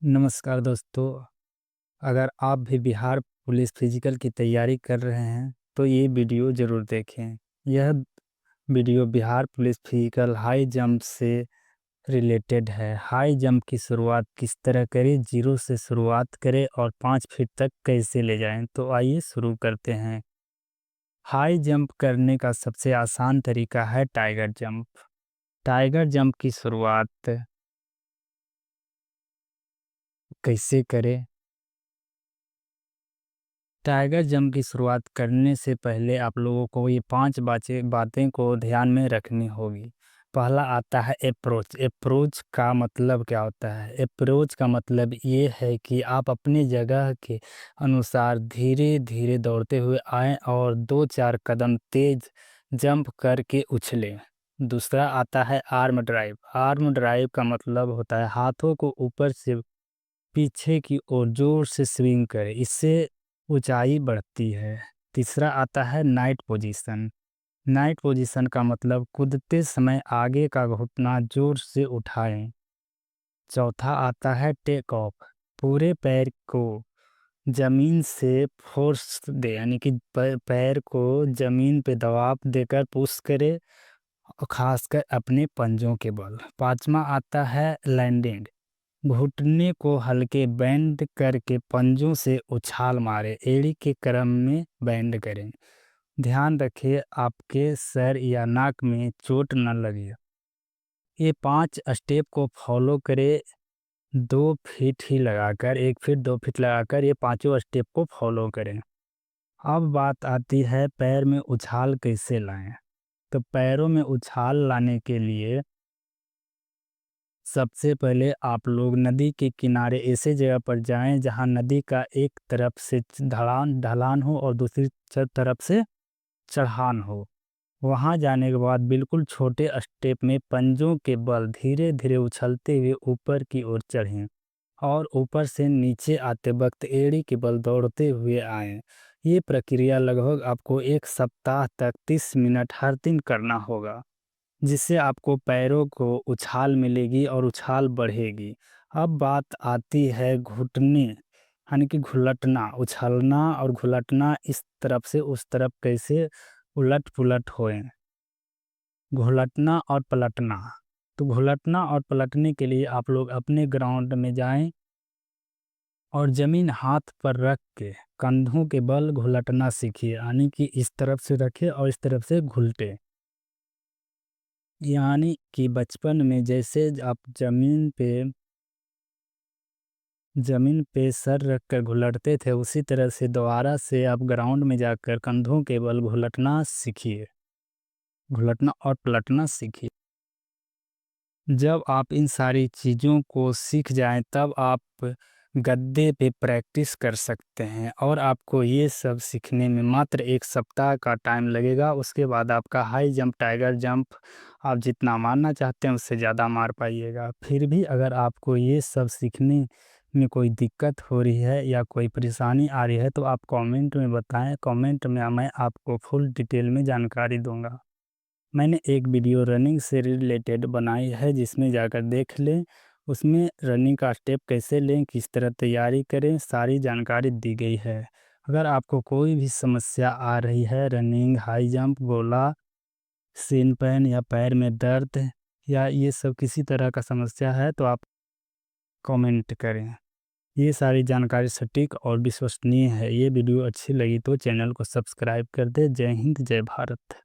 नमस्कार दोस्तों। अगर आप भी बिहार पुलिस फिजिकल की तैयारी कर रहे हैं तो ये वीडियो ज़रूर देखें। यह video Bihar police physical high jump से रिलेटेड है। हाई जंप की शुरुआत किस तरह करें, जीरो से शुरुआत करें और 5 फीट तक कैसे ले जाएं। तो आइए शुरू करते हैं। हाई जंप करने का सबसे आसान तरीका है टाइगर जंप। टाइगर जंप की शुरुआत कैसे करें? टाइगर जंप की शुरुआत करने से पहले आप लोगों को ये 5 बातें को ध्यान में रखनी होगी। पहला आता है अप्रोच। अप्रोच का मतलब क्या होता है? अप्रोच का मतलब ये है कि आप अपनी जगह के अनुसार धीरे-धीरे दौड़ते हुए आएँ और 2-4 कदम तेज़ जंप करके उछलें। दूसरा आता है आर्म ड्राइव। आर्म ड्राइव का मतलब होता है हाथों को ऊपर से पीछे की ओर जोर से स्विंग करें, इससे ऊंचाई बढ़ती है। तीसरा आता है नाइट पोजीशन। नाइट पोजीशन का मतलब कूदते समय आगे का घुटना जोर से उठाएं। चौथा आता है टेक ऑफ। पूरे पैर को जमीन से फोर्स दे, यानी कि पैर को जमीन पे दबाव देकर पुश करे, और खासकर अपने पंजों के बल। पांचवा आता है लैंडिंग। घुटने को हल्के बेंड करके पंजों से उछाल मारें, एड़ी के क्रम में बेंड करें। ध्यान रखें आपके सर या नाक में चोट न लगे। ये 5 स्टेप को फॉलो करें। 2 फीट ही लगाकर, 1 फीट 2 फीट लगाकर ये पांचों स्टेप को फॉलो करें। अब बात आती है पैर में उछाल कैसे लाएं। तो पैरों में उछाल लाने के लिए सबसे पहले आप लोग नदी के किनारे ऐसे जगह पर जाएं जहां नदी का एक तरफ से ढलान ढलान हो और दूसरी तरफ से चढ़ान हो। वहां जाने के बाद बिल्कुल छोटे स्टेप में पंजों के बल धीरे धीरे उछलते हुए ऊपर की ओर चढ़ें और ऊपर से नीचे आते वक्त एड़ी के बल दौड़ते हुए आएं। ये प्रक्रिया लगभग आपको 1 सप्ताह तक 30 मिनट हर दिन करना होगा, जिससे आपको पैरों को उछाल मिलेगी और उछाल बढ़ेगी। अब बात आती है घुटने, यानी कि घुलटना। उछलना और घुलटना, इस तरफ से उस तरफ कैसे उलट पुलट होएं। घुलटना और पलटना। तो घुलटना और पलटने के लिए आप लोग अपने ग्राउंड में जाएं और जमीन हाथ पर रख के कंधों के बल घुलटना सीखिए, यानी कि इस तरफ से रखे और इस तरफ से घुलटे। यानी कि बचपन में जैसे आप ज़मीन पे सर रखकर घुलटते थे, उसी तरह से दोबारा से आप ग्राउंड में जाकर कंधों के बल घुलटना सीखिए, घुलटना और पलटना सीखिए। जब आप इन सारी चीज़ों को सीख जाएं तब आप गद्दे पे प्रैक्टिस कर सकते हैं, और आपको ये सब सीखने में मात्र 1 सप्ताह का टाइम लगेगा। उसके बाद आपका हाई जंप, टाइगर जंप आप जितना मारना चाहते हैं उससे ज़्यादा मार पाइएगा। फिर भी अगर आपको ये सब सीखने में कोई दिक्कत हो रही है या कोई परेशानी आ रही है तो आप कमेंट में बताएं। कमेंट में मैं आपको फुल डिटेल में जानकारी दूंगा। मैंने एक वीडियो रनिंग से रिलेटेड बनाई है, जिसमें जाकर देख लें। उसमें रनिंग का स्टेप कैसे लें, किस तरह तैयारी करें, सारी जानकारी दी गई है। अगर आपको कोई भी समस्या आ रही है, रनिंग, हाई जंप, गोला, सीन पैन या पैर में दर्द या ये सब किसी तरह का समस्या है, तो आप कमेंट करें। ये सारी जानकारी सटीक और विश्वसनीय है। ये वीडियो अच्छी लगी तो चैनल को सब्सक्राइब कर दें। जय हिंद, जय भारत।